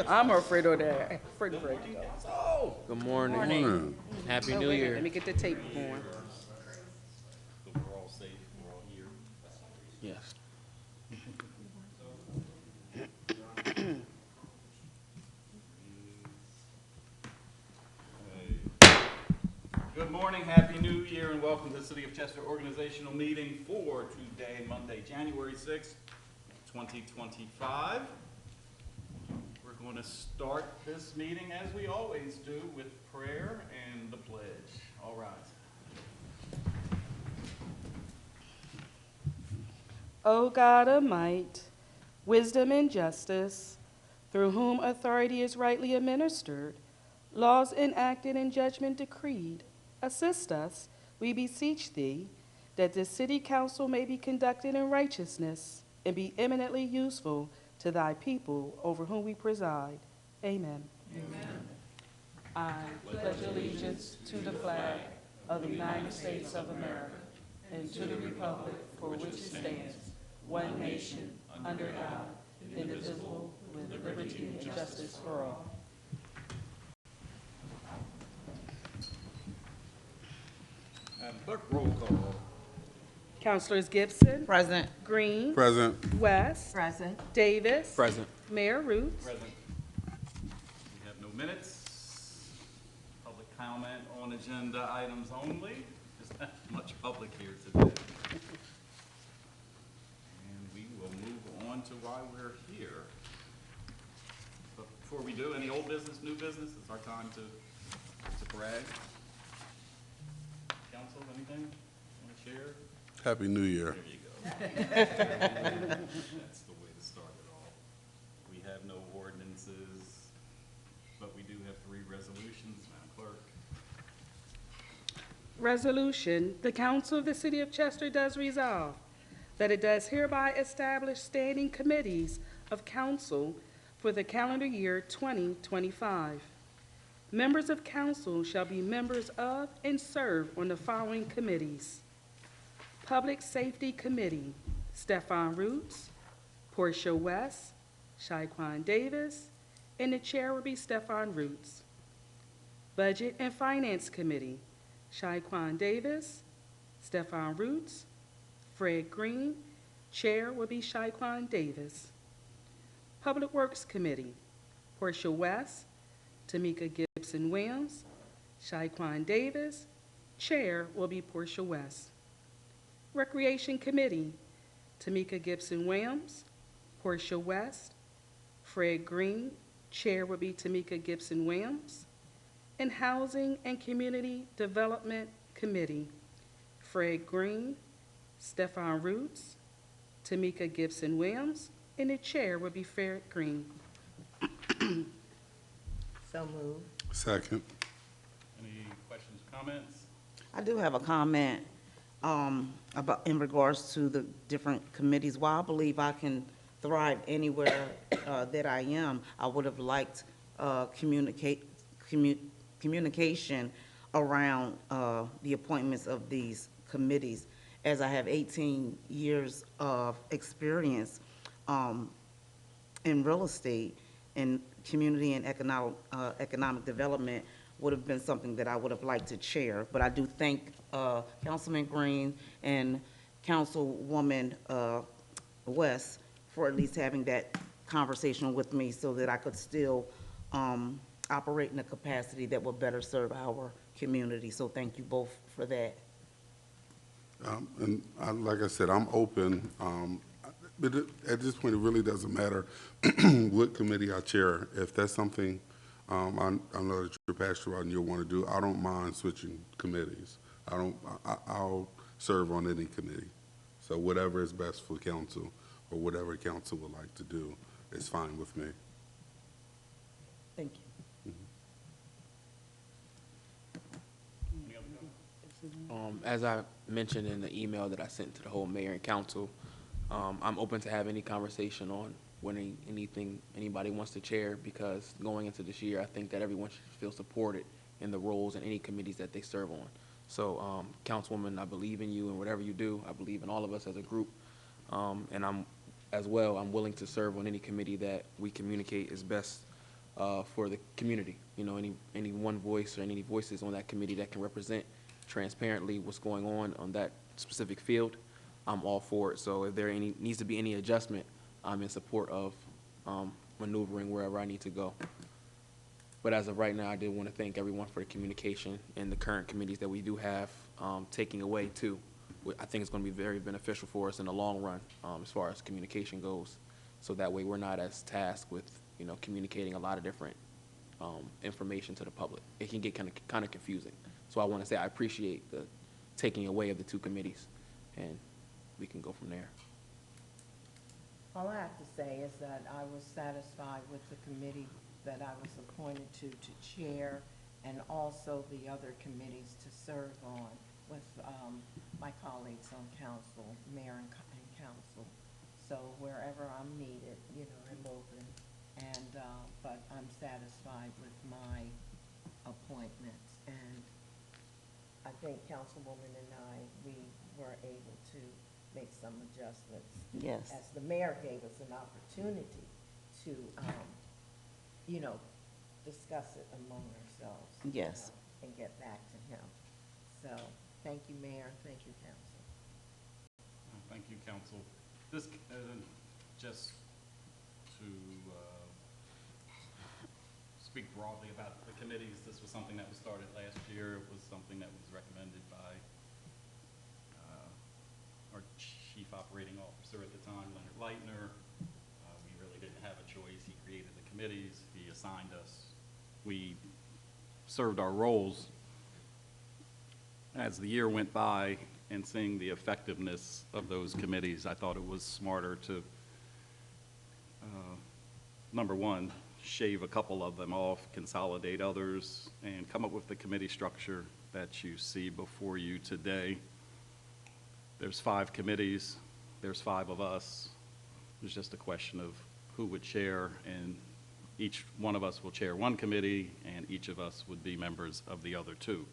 I'm afraid of that. Afraid of Good morning. Morning. Happy Oh, New wait a minute. Year. Let me get the tape going. We're all safe, we're all here. Yes. Good morning, Happy New Year, and welcome to the City of Chester organizational meeting for today, Monday, January 6th, 2025. We're going to start this meeting as we always do with prayer and the pledge. All rise. O God of might, wisdom and justice, through whom authority is rightly administered, laws enacted and judgment decreed, assist us, we beseech thee, that the city council may be conducted in righteousness and be eminently useful to thy people over whom we preside. Amen. Amen. I pledge allegiance to the flag of the United States of America and to the republic for which it stands, one nation, under God, indivisible, with liberty and justice for all. Clerk, roll call. Councilors Gibson, Present. Green, Present. West, Present. Davis, Present. Mayor Roots. Present. We have no minutes. Public comment on agenda items only. There's not much public here today. And we will move on to why we're here. But before we do, any old business, new business? It's our time to brag. Council, anything you want to share? Happy New Year. There you go. That's the way to start it all. We have no ordinances, but we do have 3 resolutions, Madam Clerk. Resolution, the Council of the City of Chester does resolve that it does hereby establish standing committees of council for the calendar year 2025. Members of council shall be members of and serve on the following committees: Public Safety Committee, Stefan Roots, Portia West, Shaquan Davis, and the chair will be Stefan Roots. Budget and Finance Committee, Shaquan Davis, Stefan Roots, Fred Green, chair will be Shaquan Davis. Public Works Committee, Portia West, Tamika Gibson Williams, Shaquan Davis, chair will be Portia West. Recreation Committee, Tamika Gibson Williams, Portia West, Fred Green, chair will be Tamika Gibson Williams. And Housing and Community Development Committee, Fred Green, Stefan Roots, Tamika Gibson Williams, and the chair will be Fred Green. So moved. Second. Any questions, comments? I do have a comment about in regards to the different committees. While I believe I can thrive anywhere that I am, I would have liked communication around the appointments of these committees, as I have 18 years of experience in real estate, and community and economic development would have been something that I would have liked to chair. But I do thank Councilman Green and Councilwoman West for at least having that conversation with me so that I could still operate in a capacity that will better serve our community. So thank you both for that. Like I said, I'm open, but at this point, it really doesn't matter what committee I chair. If that's something I know that you're passionate about and you'll want to do, I don't mind switching committees. I'll serve on any committee. So whatever is best for council or whatever council would like to do is fine with me. Thank you. Any other comments? As I mentioned in the email that I sent to the whole mayor and council, I'm open to have any conversation on when anything anybody wants to chair, because going into this year, I think that everyone should feel supported in the roles and any committees that they serve on. So, Councilwoman, I believe in you and whatever you do. I believe in all of us as a group, and I'm as well, I'm willing to serve on any committee that we communicate is best for the community. You know, any one voice or any voices on that committee that can represent transparently what's going on that specific field, I'm all for it. So if there needs to be any adjustment, I'm in support of maneuvering wherever I need to go. But as of right now, I did want to thank everyone for the communication and the current committees that we do have taking away too. I think it's going to be very beneficial for us in the long run as far as communication goes. So that way we're not as tasked with, you know, communicating a lot of different information to the public. It can get kind of confusing. So I want to say I appreciate the taking away of the two committees, and we can go from there. All I have to say is that I was satisfied with the committee that I was appointed to chair, and also the other committees to serve on with my colleagues on council, mayor and council. So wherever I'm needed, you know, I'm open. And, but I'm satisfied with my appointments. And I think Councilwoman and I, we were able to make some adjustments. Yes. As the mayor gave us an opportunity to, you know, discuss it among ourselves. Yes. And get back to him. So, thank you, Mayor, thank you, Council. Thank you, council. This, just to speak broadly about the committees, this was something that was started last year. It was something that was recommended by our chief operating officer at the time, Leonard Leitner. We really didn't have a choice. He created the committees. He assigned us. We served our roles. As the year went by and seeing the effectiveness of those committees, I thought it was smarter to, number one, shave a couple of them off, consolidate others, and come up with the committee structure that you see before you today. There's 5 committees, there's 5 of us. There's just a question of who would chair, and each one of us will chair one committee, and each of us would be members of the other 2.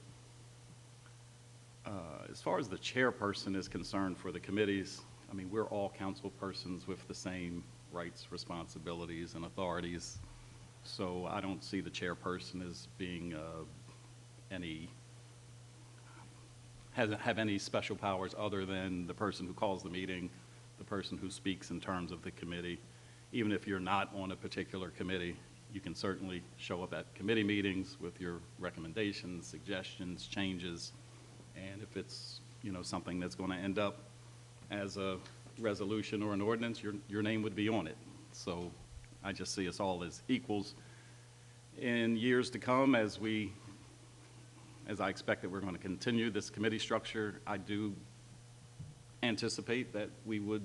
As far as the chairperson is concerned for the committees, I mean, we're all council persons with the same rights, responsibilities, and authorities. So I don't see the chairperson as being have any special powers other than the person who calls the meeting, the person who speaks in terms of the committee. Even if you're not on a particular committee, you can certainly show up at committee meetings with your recommendations, suggestions, changes. And if it's, you know, something that's going to end up as a resolution or an ordinance, your name would be on it. So I just see us all as equals. In years to come, as I expect that we're going to continue this committee structure, I do anticipate that we would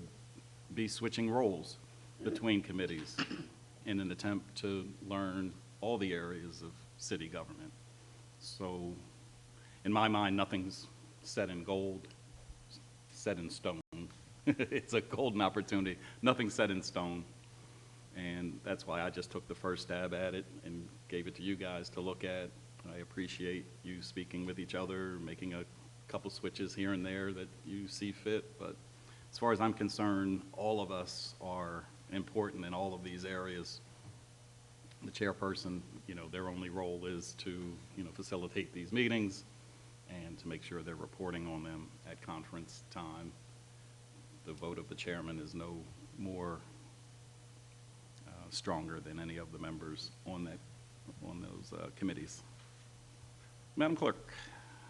be switching roles between committees in an attempt to learn all the areas of city government. So in my mind, nothing's set in gold, set in stone. It's a golden opportunity. Nothing's set in stone. And that's why I just took the first stab at it and gave it to you guys to look at. I appreciate you speaking with each other, making a couple switches here and there that you see fit. But as far as I'm concerned, all of us are important in all of these areas. The chairperson, you know, their only role is to, you know, facilitate these meetings and to make sure they're reporting on them at conference time. The vote of the chairman is no more stronger than any of the members on those committees. Madam Clerk.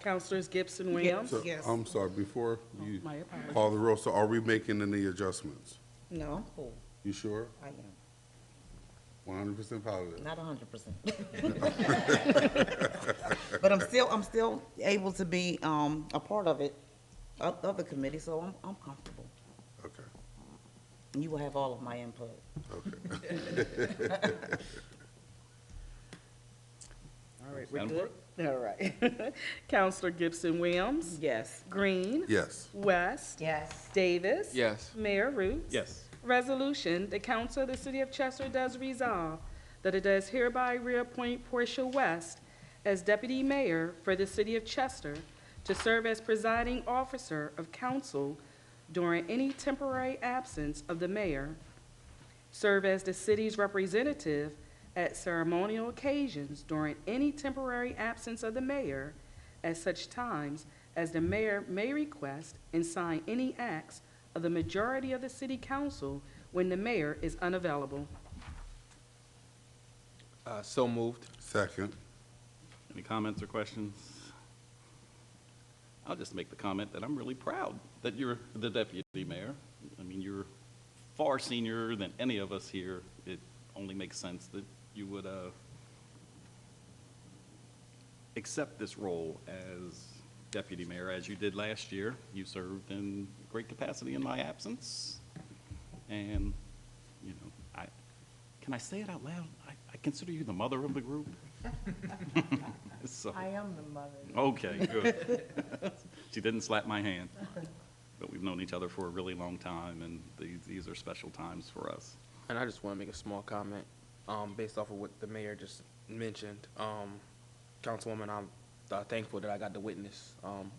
Councilors Gibson Williams? So, Yes. I'm sorry, before you My apologies. call the roll, so are we making any adjustments? No, You sure? I am. 100% positive? Not 100%. But I'm still able to be a part of it, of the committee, so I'm comfortable. Okay, And you will have all of my input. okay. All right, we're Madam good? All right. Counselor Gibson Williams? Yes. Green? Yes. West? Yes. Davis? Yes. Mayor Roots? Yes. Resolution, the Council of the City of Chester does resolve that it does hereby reappoint Portia West as Deputy Mayor for the City of Chester to serve as presiding officer of council during any temporary absence of the mayor, serve as the city's representative at ceremonial occasions during any temporary absence of the mayor at such times as the mayor may request and sign any acts of the majority of the city council when the mayor is unavailable. So moved. Second. Any comments or questions? I'll just make the comment that I'm really proud that you're the deputy mayor. I mean, you're far senior than any of us here. It only makes sense that you would accept this role as deputy mayor, as you did last year. You served in great capacity in my absence. And, you know, can I say it out loud? I consider you the mother of the group. So, I am the mother. okay, good. She didn't slap my hand. But we've known each other for a really long time, and these are special times for us. And I just want to make a small comment, based off of what the mayor just mentioned. Councilwoman, I'm thankful that I got to witness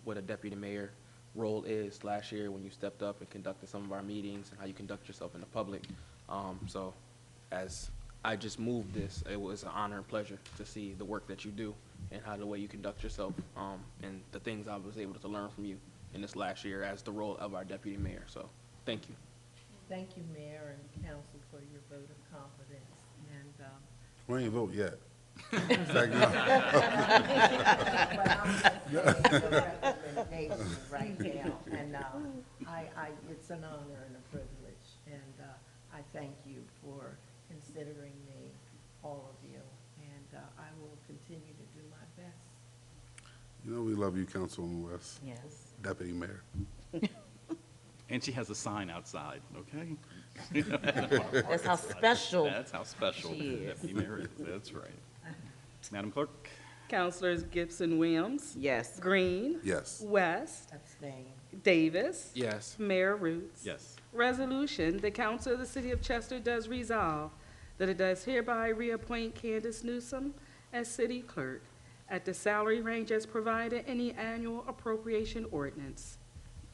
what a deputy mayor role is last year when you stepped up and conducted some of our meetings and how you conduct yourself in the public. So as I just moved this, it was an honor and pleasure to see the work that you do and how the way you conduct yourself, and the things I was able to learn from you in this last year as the role of our deputy mayor. So thank you. Thank you, Mayor and Council, for your vote of confidence. And, We ain't vote yet. but I'm just saying the recommendation right now. And it's an honor and a privilege. And I thank you for considering me, all of you. And I will continue to do my best. You know we love you, Councilwoman West, Yes. Deputy Mayor. And she has a sign outside, okay? That's how special That's how special she is. Deputy Mayor is, that's right. Madam Clerk? Councilors Gibson Williams, Yes. Green, Yes. West, Abstain. Davis, Yes. Mayor Roots. Yes. Resolution, the Council of the City of Chester does resolve that it does hereby reappoint Candace Newsom as city clerk at the salary range as provided in the annual appropriation ordinance.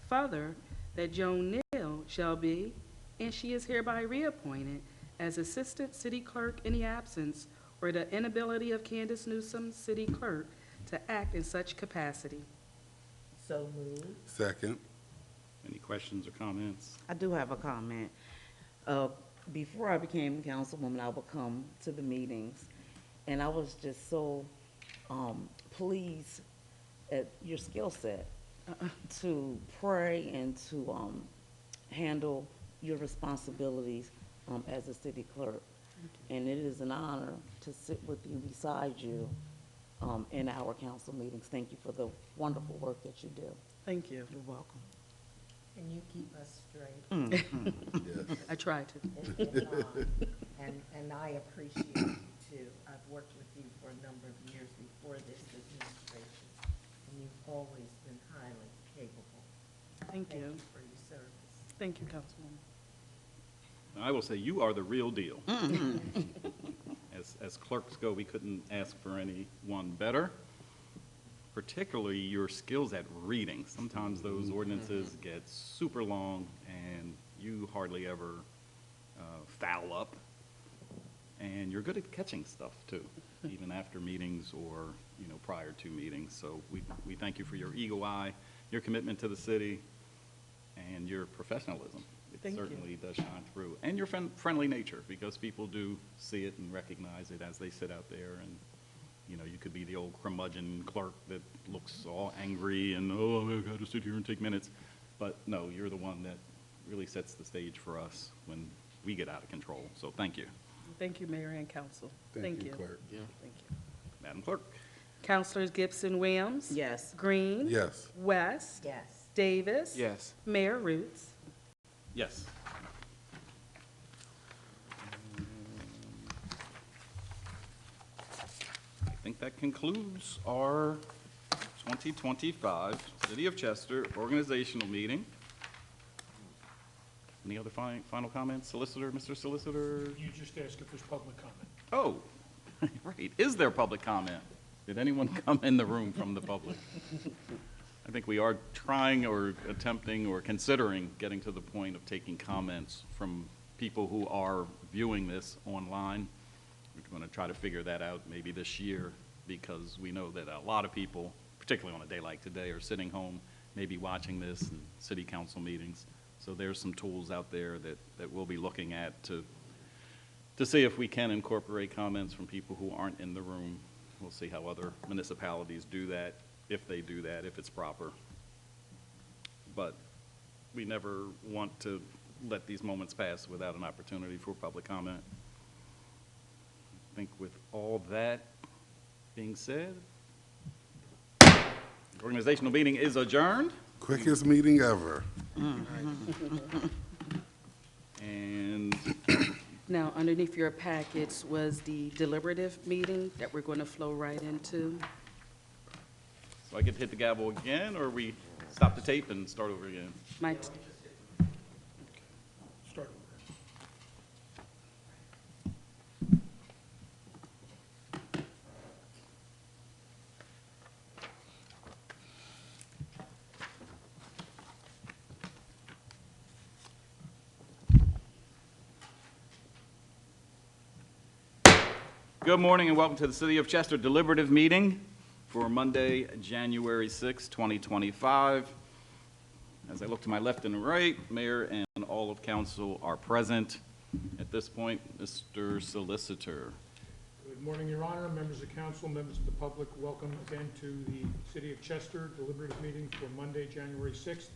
Further, that Joan Neal shall be, and she is hereby reappointed as assistant city clerk in the absence or the inability of Candace Newsom, city clerk, to act in such capacity. So moved. Second. Any questions or comments? I do have a comment. Before I became councilwoman, I would come to the meetings, and I was just so pleased at your skill set to pray and to handle your responsibilities as a city clerk. And it is an honor to sit with you, beside you, in our council meetings. Thank you for the wonderful work that you do. Thank you. You're welcome. And you keep us straight. Yes. I tried to. And I appreciate you too. I've worked with you for a number of years before this administration, and you've always been highly capable. Thank Thank you. you for your service. Thank you, Councilwoman. I will say you are the real deal. As clerks go, we couldn't ask for anyone better, particularly your skills at reading. Sometimes those ordinances get super long, and you hardly ever foul up. And you're good at catching stuff, too, even after meetings or, you know, prior to meetings. So we thank you for your eagle eye, your commitment to the city, and your professionalism. It Thank you. certainly does shine through. And your friendly nature, because people do see it and recognize it as they sit out there. And, you know, you could be the old curmudgeon clerk that looks all angry and, oh, I've got to sit here and take minutes. But no, you're the one that really sets the stage for us when we get out of control. So thank you. Thank you, Mayor and Council. Thank you, Clerk. Yeah. Thank you. Madam Clerk? Councilors Gibson Williams. Yes. Green. Yes. West. Yes. Davis. Yes. Mayor Roots. Yes. I think that concludes our 2025 City of Chester organizational meeting. Any other final comments, Solicitor, Mr. Solicitor? You just asked if there's public comment. Oh, right. Is there public comment? Did anyone come in the room from the public? I think we are trying or attempting or considering getting to the point of taking comments from people who are viewing this online. We're going to try to figure that out maybe this year, because we know that a lot of people, particularly on a day like today, are sitting home, maybe watching this in city council meetings. So there's some tools out there that we'll be looking at to see if we can incorporate comments from people who aren't in the room. We'll see how other municipalities do that, if they do that, if it's proper. But we never want to let these moments pass without an opportunity for public comment. I think with all that being said, the organizational meeting is adjourned. Quickest meeting ever. And Now, underneath your packets was the deliberative meeting that we're going to flow right into. so I get to hit the gavel again, or we stop the tape and start over again? My, Start. Good morning and welcome to the City of Chester deliberative meeting for Monday, January 6, 2025. As I look to my left and right, Mayor and all of council are present. At this point, Mr. Solicitor. Good morning, Your Honor, members of council, members of the public. Welcome again to the City of Chester deliberative meeting for Monday, January 6th,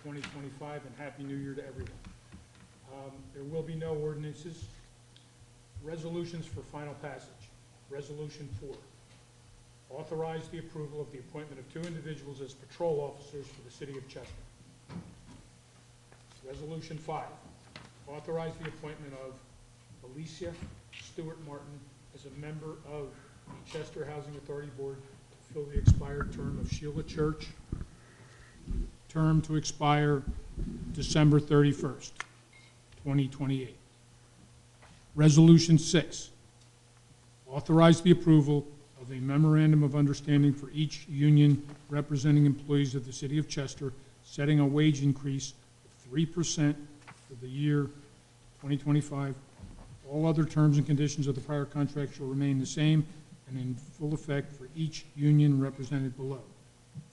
2025, and Happy New Year to everyone. There will be no ordinances. Resolutions for final passage. Resolution 4. Authorize the approval of the appointment of 2 individuals as patrol officers for the City of Chester. Resolution 5. Authorize the appointment of Alicia Stewart Martin as a member of the Chester Housing Authority Board to fill the expired term of Sheila Church, term to expire December 31st, 2028. Resolution 6. Authorize the approval of a memorandum of understanding for each union representing employees of the City of Chester, setting a wage increase of 3% for the year 2025. All other terms and conditions of the prior contract shall remain the same and in full effect for each union represented below.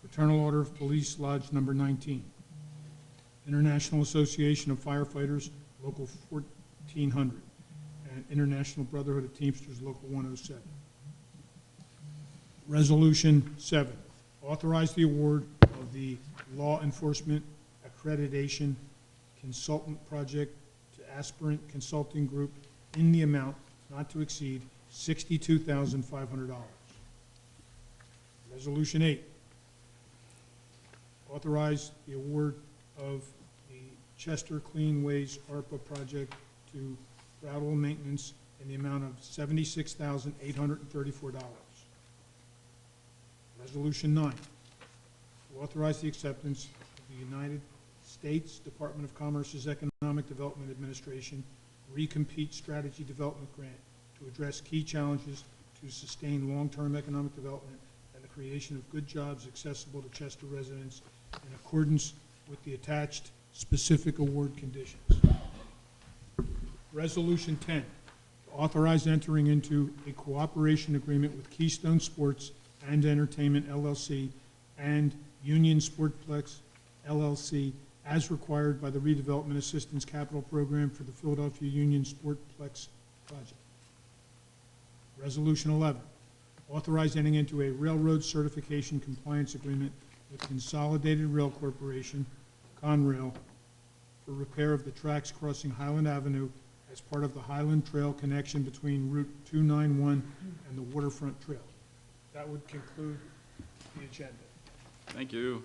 Fraternal Order of Police Lodge Number 19. International Association of Firefighters, Local 1400. And International Brotherhood of Teamsters, Local 107. Resolution 7. Authorize the award of the Law Enforcement Accreditation Consultant Project to Aspirant Consulting Group in the amount not to exceed $62,500. Resolution 8. Authorize the award of the Chester Clean Ways ARPA project to Rattle Maintenance in the amount of $76,834. Resolution 9. To authorize the acceptance of the United States Department of Commerce's Economic Development Administration Recompete Strategy Development Grant to address key challenges to sustain long-term economic development and the creation of good jobs accessible to Chester residents in accordance with the attached specific award conditions. Resolution 10, to authorize entering into a cooperation agreement with Keystone Sports and Entertainment LLC and Union Sportplex LLC as required by the Redevelopment Assistance Capital Program for the Philadelphia Union Sportplex project. Resolution 11, authorize entering into a railroad certification compliance agreement with Consolidated Rail Corporation, Conrail, for repair of the tracks crossing Highland Avenue as part of the Highland Trail connection between Route 291 and the Waterfront Trail. That would conclude the agenda. Thank you.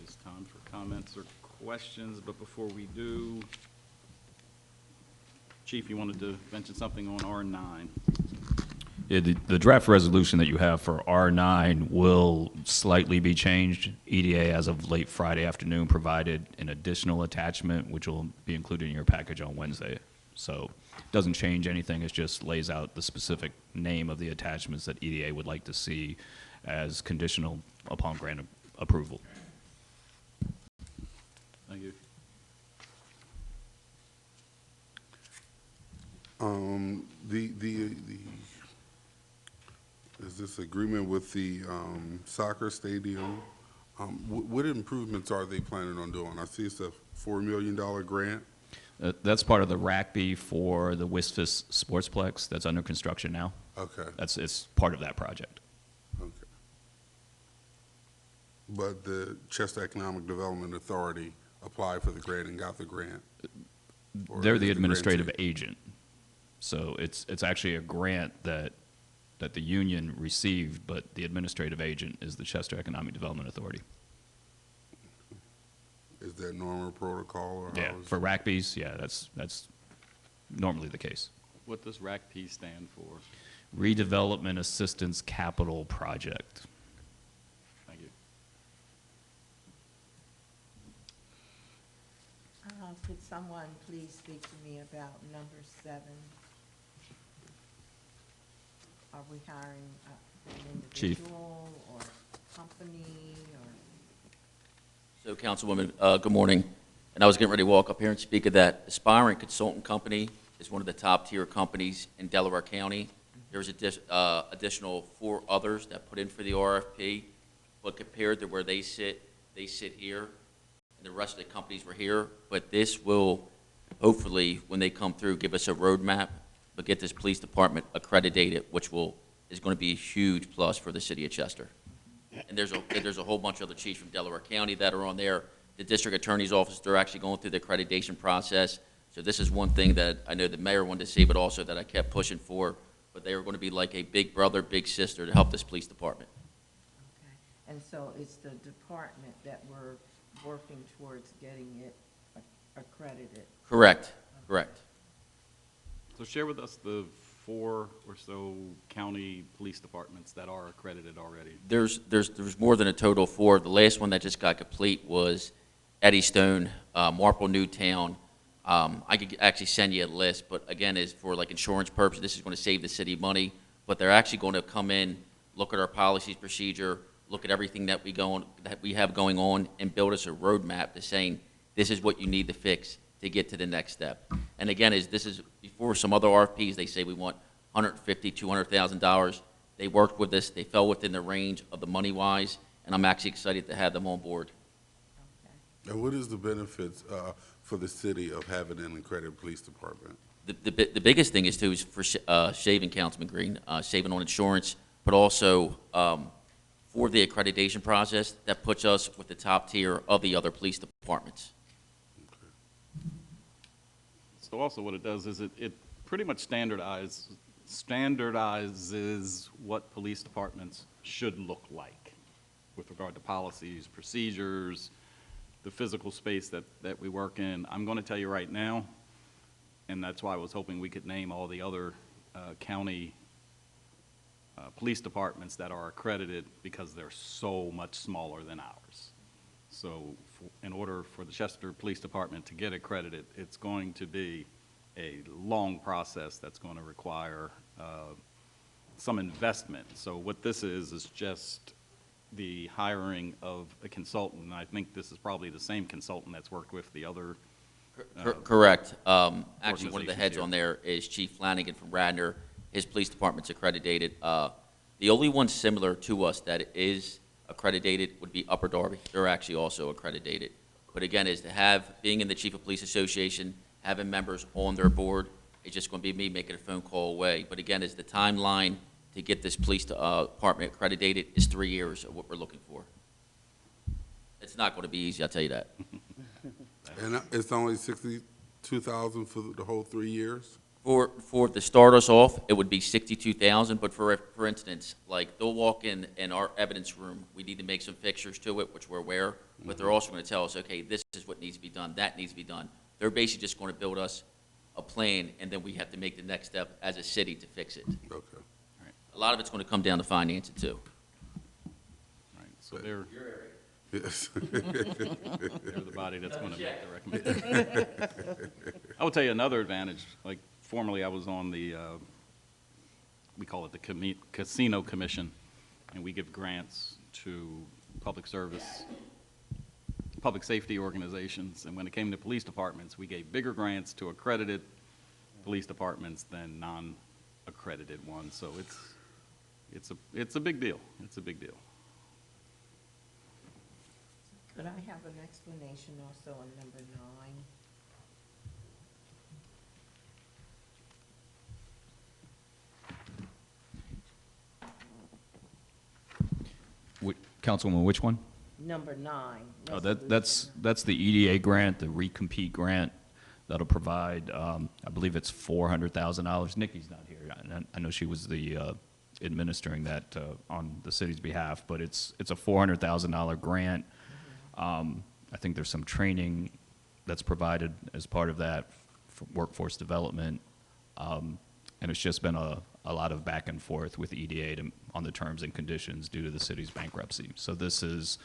It's time for comments or questions, but before we do, Chief, you wanted to mention something on R9. Yeah, the draft resolution that you have for R9 will slightly be changed. EDA, as of late Friday afternoon, provided an additional attachment, which will be included in your package on Wednesday. So it doesn't change anything. It just lays out the specific name of the attachments that EDA would like to see as conditional upon grant approval. Thank you. Is this agreement with the soccer stadium? What improvements are they planning on doing? I see it's a $4 million grant. That's part of the RACB for the Wisfis Sportsplex that's under construction now. Okay, It's part of that project. okay. But the Chester Economic Development Authority applied for the grant and got the grant? Or They're is the grant administrative taken? agent. So it's actually a grant that the union received, but the administrative agent is the Chester Economic Development Authority. Is that normal protocol or Yeah, how is? for RACBs, yeah, that's normally the case. What does RACP stand for? Redevelopment Assistance Capital Project. Thank you. Could someone please speak to me about number 7? Are we hiring an Chief. individual or company or? So, Councilwoman, good morning. And I was getting ready to walk up here and speak of that. Aspiring Consultant Company is one of the top-tier companies in Delaware County. There's additional 4 others that put in for the RFP, but compared to where they sit here, and the rest of the companies were here. But this will, hopefully, when they come through, give us a roadmap, but get this police department accredited, which is going to be a huge plus for the city of Chester. And there's a whole bunch of other chiefs from Delaware County that are on there. The district attorney's office, they're actually going through the accreditation process. So this is one thing that I know the mayor wanted to see, but also that I kept pushing for. But they are going to be like a big brother, big sister to help this police department. Okay. And so it's the department that we're working towards getting it accredited. Correct, correct. So share with us the 4 or so county police departments that are accredited already. There's more than a total of 4. The last one that just got complete was Eddystone, Marple Newtown. I could actually send you a list, but again, is for like insurance purposes. This is going to save the city money, but they're actually going to come in, look at our policies, procedure, look at everything that we have going on, and build us a roadmap to saying this is what you need to fix to get to the next step. And again, this is before some other RFPs. They say we want $150,000, $200,000. They worked with us. They fell within the range of the money wise, and I'm actually excited to have them on board. Okay. And what is the benefits for the city of having an accredited police department? The biggest thing is for saving, Councilman Green, saving on insurance, but also for the accreditation process that puts us with the top tier of the other police departments. So also what it does is it pretty much standardizes what police departments should look like with regard to policies, procedures, the physical space that we work in. I'm going to tell you right now, and that's why I was hoping we could name all the other county police departments that are accredited, because they're so much smaller than ours. So in order for the Chester Police Department to get accredited, it's going to be a long process that's going to require some investment. So what this is just the hiring of a consultant, and I think this is probably the same consultant that's worked with the other. Correct. Actually, one of the organizations heads here. on there is Chief Flanagan from Radnor. His police department's accredited. The only one similar to us that is accredited would be Upper Darby. They're actually also accredited. But again, is to being in the Chief of Police Association, having members on their board, it's just going to be me making a phone call away. But again, is the timeline to get this police department accredited is 3 years of what we're looking for. It's not going to be easy, I'll tell you that. And it's only $62,000 for the whole 3 years? For to start us off, it would be 62,000, but for instance, like they'll walk in our evidence room, we need to make some fixtures to it, which we're aware, but they're also going to tell us, okay, this is what needs to be done, that needs to be done. They're basically just going to build us a plan, and then we have to make the next step as a city to fix it. Okay. A lot of it's going to come down to financing too. Right, so they're Yes. the body that's going to make the recommendation. I will tell you another advantage. Like formerly, I was on the we call it the Casino Commission, and we give grants to public service, public safety organizations, and when it came to police departments, we gave bigger grants to accredited police departments than non-accredited ones. So it's a big deal. It's a big deal. Could I have an explanation also on number 9? Councilwoman, which one? Number 9. Oh, that's the EDA grant, the recompete grant that'll provide, I believe it's $400,000. Nikki's not here. I know she was the administering that on the city's behalf, but it's a $400,000 grant. I think there's some training that's provided as part of that for workforce development. And it's just been a lot of back and forth with EDA on the terms and conditions due to the city's bankruptcy. So this is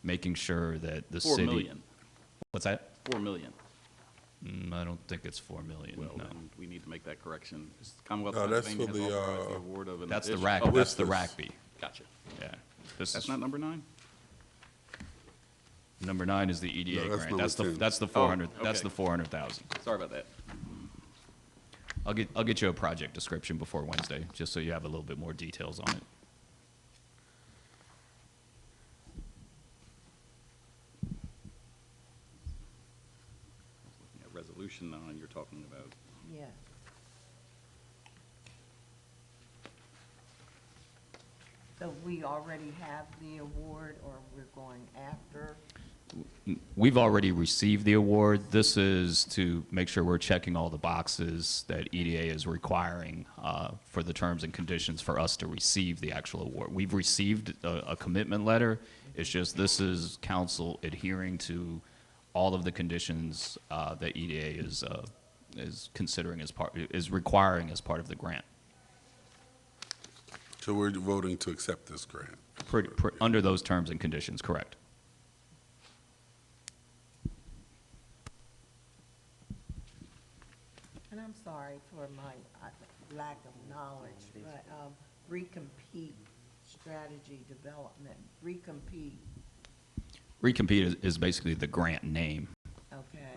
making sure that the city. 4 million. What's that? 4 million. I don't think it's 4 million. Well, No. then we need to make that correction. Commonwealth No, of that's Pennsylvania for has the, authorized the award of an That's the additional- rack. Oh, That's the Whistler's. RACB. Gotcha. Yeah. This That's is not number 9? number 9 is the EDA No, that's grant. number That's the 10. that's the 400. Oh, That's okay. the 400,000. Sorry about that. I'll get you a project description before Wednesday, just so you have a little bit more details on it. Yeah, Resolution 9 you're talking about. Yeah. So we already have the award, or we're going after? We've already received the award. This is to make sure we're checking all the boxes that EDA is requiring for the terms and conditions for us to receive the actual award. We've received a commitment letter. It's just this is council adhering to all of the conditions that EDA is considering as part, is requiring as part of the grant. So we're voting to accept this grant. Under those terms and conditions, correct. And I'm sorry for my lack of knowledge, but recompete strategy development, recompete, Recompete is basically the grant name. okay.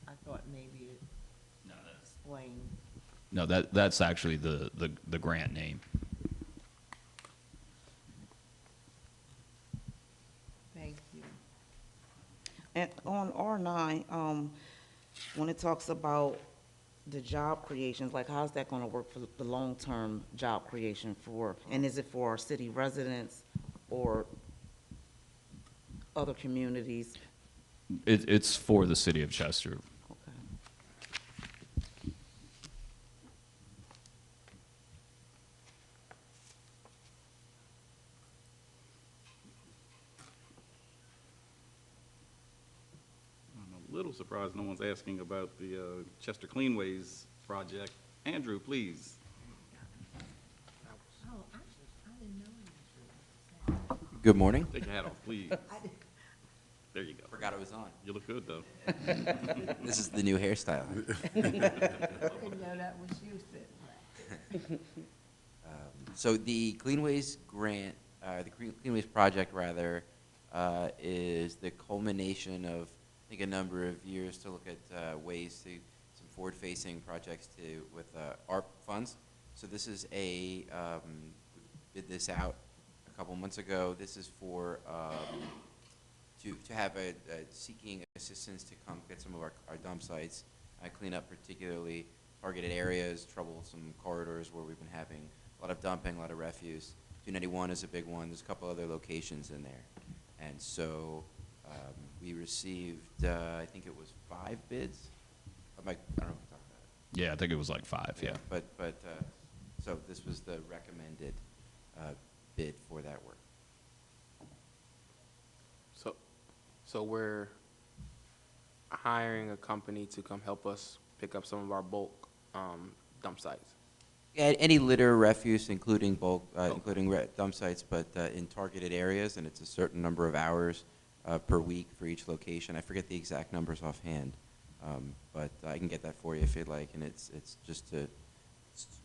I thought maybe it explained. No, that's actually the grant name. Thank you. And on R9, when it talks about the job creations, like how's that gonna work for the long-term job creation for, and is it for our city residents or other communities? It's for the city of Chester. Okay. I'm a little surprised no one's asking about the Chester Cleanways project. Andrew, please. Oh, I didn't know you. Good morning. Take your hat off, please. There you go. Forgot it was on. You look good, though. This is the new hairstyle. I didn't know that was you, Sid. So the Cleanways grant, the Cleanways project rather, is the culmination of, I think, a number of years to look at ways to, some forward-facing projects to, with ARP funds. So this is we bid this out a couple months ago. This is for, to have seeking assistance to come get some of our dump sites, clean up particularly targeted areas, troublesome corridors where we've been having a lot of dumping, a lot of refuse. 291 is a big one. There's a couple other locations in there. And so we received, I think it was 5 bids. I don't know if we talked about it. Yeah, I think it was like 5, yeah. But so this was the recommended bid for that work. So we're hiring a company to come help us pick up some of our bulk dump sites. Yeah, any litter, refuse, including bulk, including dump sites, but in targeted areas, and it's a certain number of hours per week for each location. I forget the exact numbers offhand, but I can get that for you if you'd like. And it's just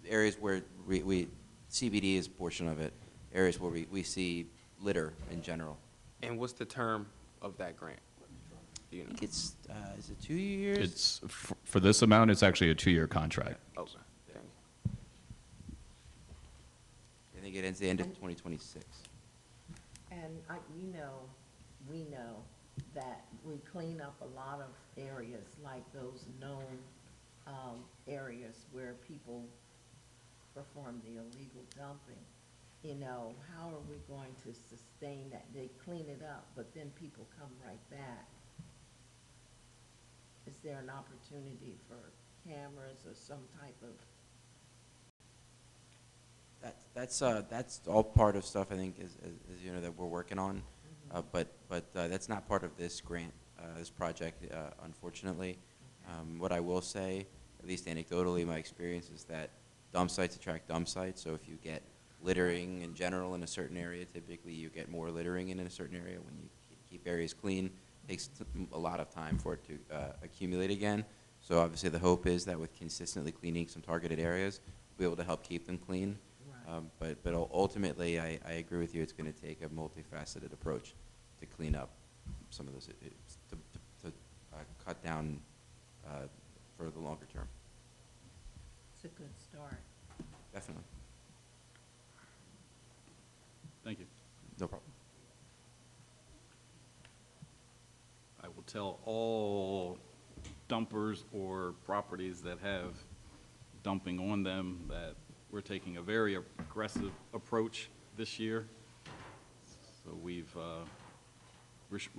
areas where we CBD is a portion of it. areas where we see litter in general. And what's the term of that grant? Do you I know? think it's, is it 2 years? It's, for this amount, it's actually a 2-year contract. Okay, thank you. I think it ends the end of 2026. And we know that we clean up a lot of areas, like those known areas where people perform the illegal dumping. You know, how are we going to sustain that? They clean it up, but then people come right back. Is there an opportunity for cameras or some type of? That's all part of stuff, I think, as you know, that we're working on. But that's not part of this grant, this project, unfortunately. What I will say, at least anecdotally, my experience is that dump sites attract dump sites. So if you get littering in general in a certain area, typically you get more littering in a certain area. When you keep areas clean, it takes a lot of time for it to accumulate again. So obviously the hope is that with consistently cleaning some targeted areas, we'll be able to help keep them clean. But ultimately, I agree with you, it's going to take a multifaceted approach to clean up some of those, to cut down for the longer term. It's a good start. Definitely. Thank you. No problem. I will tell all dumpers or properties that have dumping on them that we're taking a very aggressive approach this year. So we're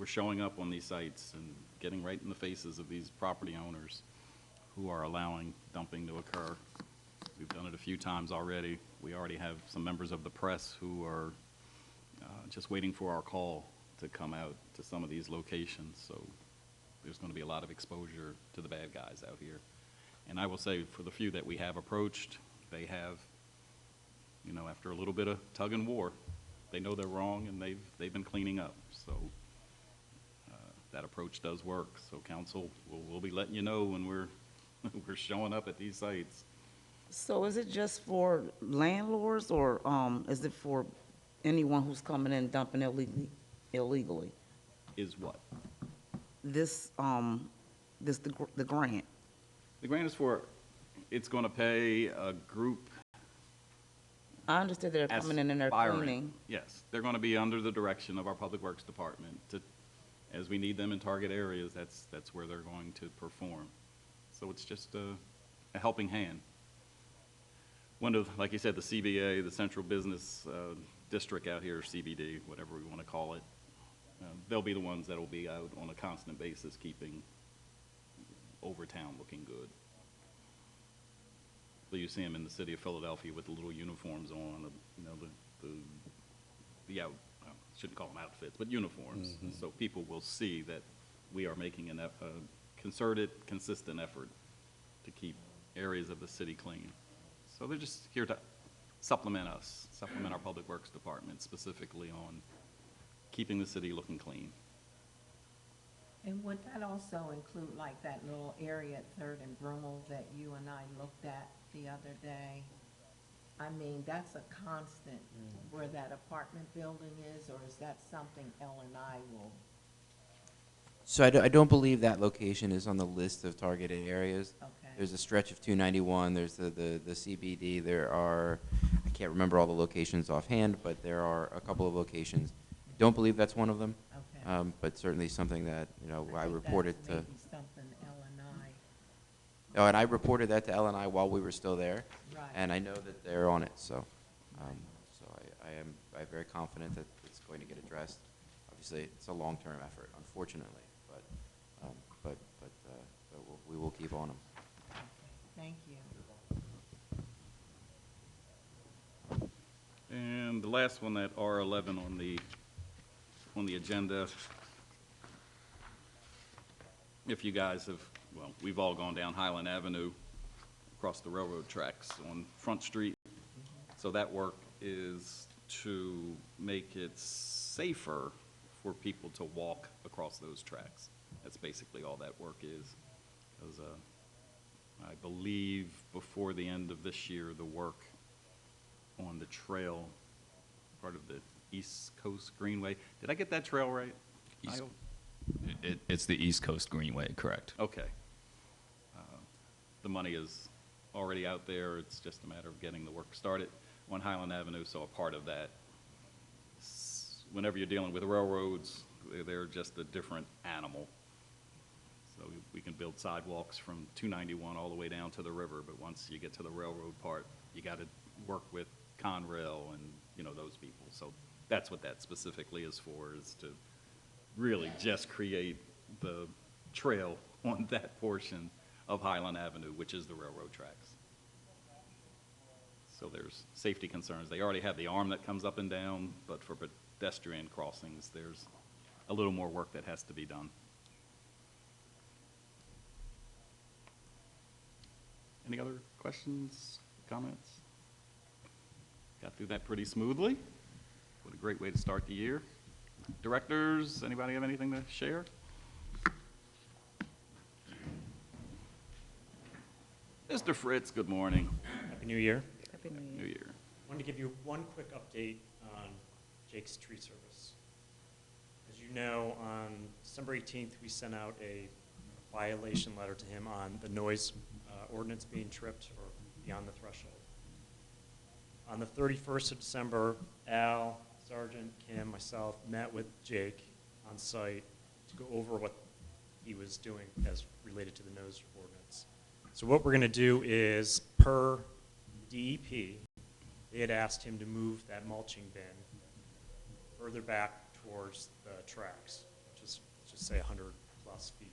showing up on these sites and getting right in the faces of these property owners who are allowing dumping to occur. We've done it a few times already. We already have some members of the press who are just waiting for our call to come out to some of these locations. So there's going to be a lot of exposure to the bad guys out here. And I will say, for the few that we have approached, they have, you know, after a little bit of tug and war, they know they're wrong and they've been cleaning up. So that approach does work. So council, we'll be letting you know when we're showing up at these sites. So is it just for landlords, or is it for anyone who's coming in and dumping illegally? Is what? The grant. The grant is for, it's going to pay a group. I understood they're coming in and they're aspiring. cleaning. Yes, they're going to be under the direction of our Public Works Department. As we need them in target areas, that's where they're going to perform. So it's just a helping hand. Like you said, the CBA, the Central Business District out here, CBD, whatever we want to call it, they'll be the ones that will be out on a constant basis keeping Overtown looking good. So you see them in the city of Philadelphia with the little uniforms on, you know, shouldn't call them outfits, but uniforms. Mm-hmm. So people will see that we are making a concerted, consistent effort to keep areas of the city clean. So they're just here to supplement us, supplement our Public Works Department, specifically on keeping the city looking clean. And would that also include like that little area at Third and Brummel that you and I looked at the other day? I mean, that's a constant where that apartment building is, or is that something L&I will? So I don't believe that location is on the list of targeted areas. Okay. There's a stretch of 291, there's the CBD, there are, I can't remember all the locations offhand, but there are a couple of locations. Don't believe that's one of them, Okay. but certainly something that, you know, I think reported that's to. maybe something L&I. Oh, and I reported that to L&I while we were still there. Right. And I know that they're on it, so, I'm very confident that it's going to get addressed. Obviously, it's a long-term effort, unfortunately, but we will keep on them. Thank you. And the last one, that R11 on the agenda, if you guys have, well, we've all gone down Highland Avenue across the railroad tracks on Front Street. So that work is to make it safer for people to walk across those tracks. That's basically all that work is. Because I believe before the end of this year, the work on the trail part of the East Coast Greenway. Did I get that trail right? East- Kyle? It's the East Coast Greenway, correct? Okay. The money is already out there. It's just a matter of getting the work started on Highland Avenue, so a part of that. Whenever you're dealing with railroads, they're just a different animal. So we can build sidewalks from 291 all the way down to the river, but once you get to the railroad part, you got to work with Conrail and, you know, those people. So that's what that specifically is for, is to really just create the trail on that portion of Highland Avenue, which is the railroad tracks. So there's safety concerns. They already have the arm that comes up and down, but for pedestrian crossings, there's a little more work that has to be done. Any other questions, comments? Got through that pretty smoothly. What a great way to start the year. Directors, anybody have anything to share? Mr. Fritz, good morning. Happy New Year. Happy New New Year. Year. I wanted to give you one quick update on Jake's tree service. As you know, on December 18th, we sent out a violation letter to him on the noise ordinance being tripped or beyond the threshold. On the 31st of December, Al, Sergeant, Kim, myself met with Jake on site to go over what he was doing as related to the noise ordinance. So what we're going to do is, per DEP, they had asked him to move that mulching bin further back towards the tracks, which is, let's just say, 100+ feet.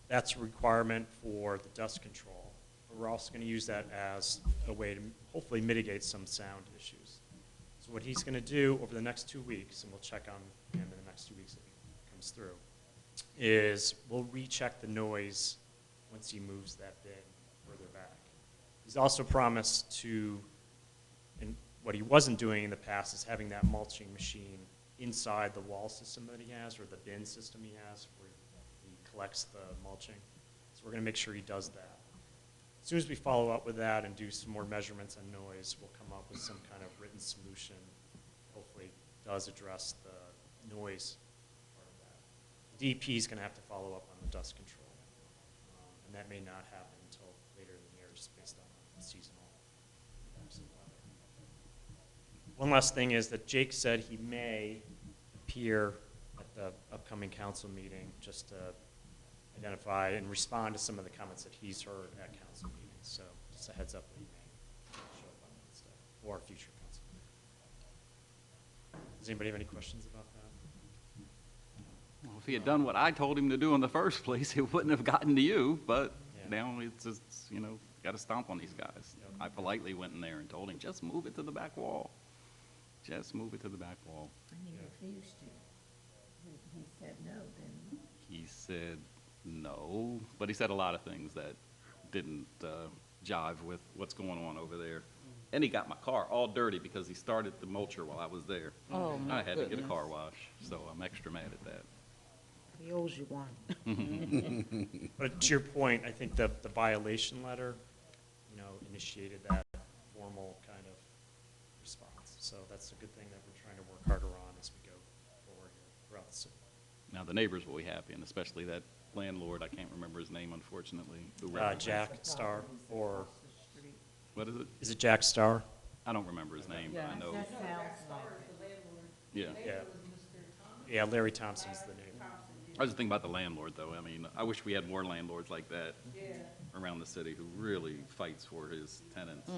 That's a requirement for the dust control. But we're also going to use that as a way to hopefully mitigate some sound issues. So what he's going to do over the next 2 weeks, and we'll check on him in the next 2 weeks if he comes through, is we'll recheck the noise once he moves that bin further back. He's also promised to, and what he wasn't doing in the past is having that mulching machine inside the wall system that he has, or the bin system he has, where he collects the mulching. So we're going to make sure he does that. As soon as we follow up with that and do some more measurements on noise, we'll come up with some kind of written solution. Hopefully does address the noise part of that. DP is going to have to follow up on the dust control. And that may not happen until later in the year, just based on seasonal impacts of weather. One last thing is that Jake said he may appear at the upcoming council meeting just to identify and respond to some of the comments that he's heard at council meetings. So just a heads up that he may show up on Wednesday or a future council meeting. Does anybody have any questions about that? Well, if he had done what I told him to do in the first place, it wouldn't have gotten to you, but Yeah. now it's just, you know, got to stomp on these guys. Yep. I politely went in there and told him, just move it to the back wall. Just move it to the back wall. And he refused to. He said no, then. He said no, but he said a lot of things that didn't jive with what's going on over there. And he got my car all dirty because he started the mulcher while I was there. Oh, my I had to get a goodness. car wash, so I'm extra mad at that. He owes you one. But to your point, I think the violation letter, you know, initiated that formal kind of response. So that's a good thing that we're trying to work harder on as we go forward here throughout the city. Now, the neighbors will be happy, and especially that landlord, I can't remember his name, unfortunately. who Jack Starr, or What is it? is it Jack Starr? I don't remember his name, but I know, That sounds like it. yeah. Yeah. Yeah, Larry Thompson's the name. I was just thinking about the landlord, though. I mean, I wish we had more landlords like that around the city who really fights for his tenants.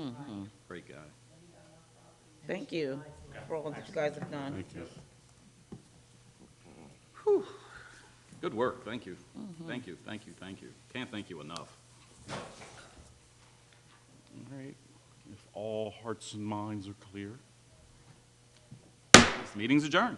Great guy. Thank you for all that you guys have done. Thank you. Good work, thank you. Thank you, thank you, thank you. Can't thank you enough. All right, if all hearts and minds are clear, this meeting's adjourned.